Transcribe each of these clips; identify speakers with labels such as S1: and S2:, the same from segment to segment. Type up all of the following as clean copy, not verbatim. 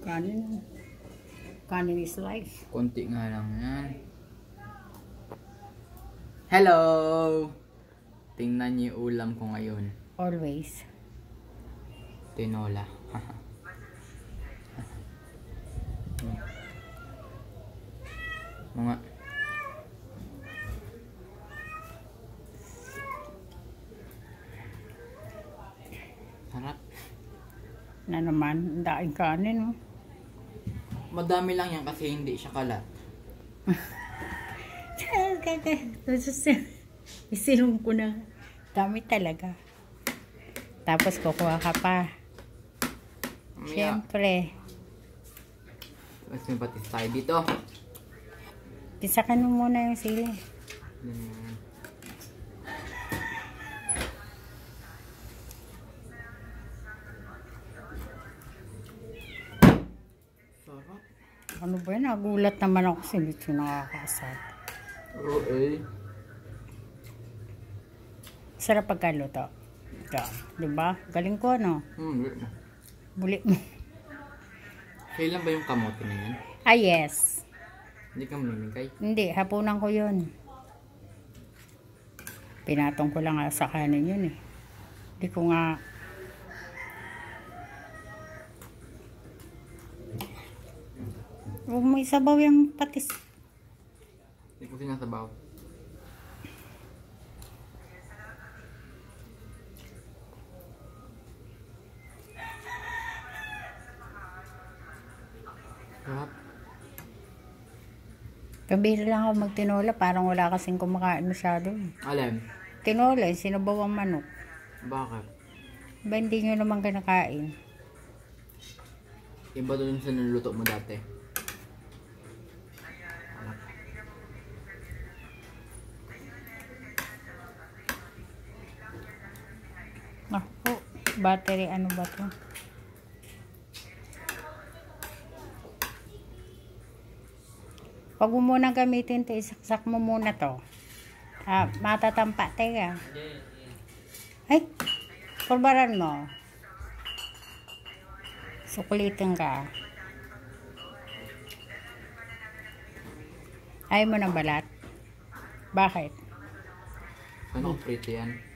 S1: Kanin. Kanin is life.
S2: Konti nga lang yan. Hello! Tingnan niyo yung ulam ko ngayon.
S1: Always.
S2: Tinola. Mga sarap.
S1: Na naman, ang daing kanin. Oh.
S2: Madami lang yan kasi hindi siya kalat.
S1: Isilong ko na. Dami talaga. Tapos kukuha ka pa. Siyempre.
S2: Mas may patis tayo dito.
S1: Pisakan mo muna yung sili.
S2: Sarap.
S1: Ano ba yun? Nagulat naman ako sa bitso nakakasal.
S2: Oo eh.
S1: Sarap pagkaluto. Ito. Diba? Galing ko ano? Buli mo.
S2: Kailan ba yung kamote na yan?
S1: Ah, yes.
S2: Hindi ka mamimigay?
S1: Hindi. Hapunan ko yun. Pinatong ko lang sa kanin yun eh. Hindi ko nga... Huwag mo isabaw yung patis.
S2: Hindi ko sinasabaw. Sarap.
S1: Pabili lang ako magtinola. Parang wala kasing kumakain masyado.
S2: Alam?
S1: Tinola, sinabaw ang manok.
S2: Bakit?
S1: Ba hindi nyo naman kinakain?
S2: Iba doon sa niluluto mo dati.
S1: Oh, battery ano ba to? Huwag mo muna gamitin to, isaksak mo muna to. Matatampa, teka. Ay, pulbaran mo. Sukulitin ka. Ayaw mo ng balat? Bakit?
S2: Ano prito yan?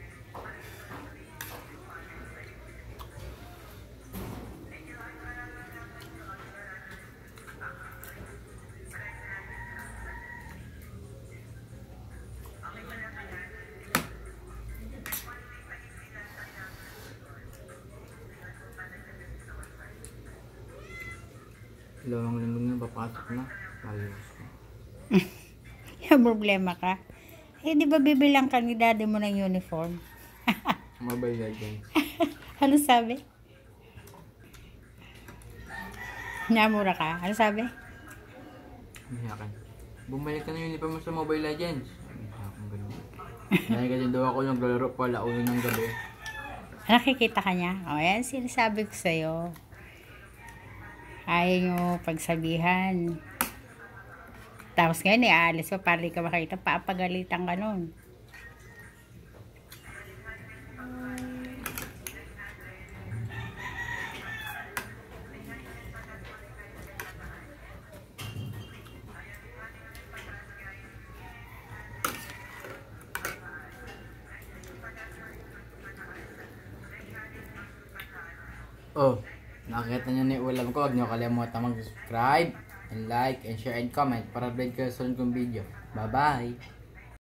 S2: Dalawang linggo na papasok na. Ayos ko.
S1: Yung problema ka? Eh, di ba bibilang ka ni daddy mo ng uniform?
S2: Mobile Legends.
S1: Ano sabi? Namura ka? Ano sabi?
S2: Mahihakan. Bumalik ka na yung uniform mo sa Mobile Legends. Mahihakan ganun. Dahil kasi daw ako naglalaro pala uwi ng gabi.
S1: Nakikita ka niya? O, yan sinasabi ko sa'yo. Ayaw nyo pagsabihan. Tapos ngayon, aalis pa para di ka makita. Papagalitan ka nun.
S2: Oh, nakakita nyo na yung ulam ko. Huwag nyo kalimutan mag-subscribe, and like, and share, and comment para update kayo sa sunod kong video. Bye-bye!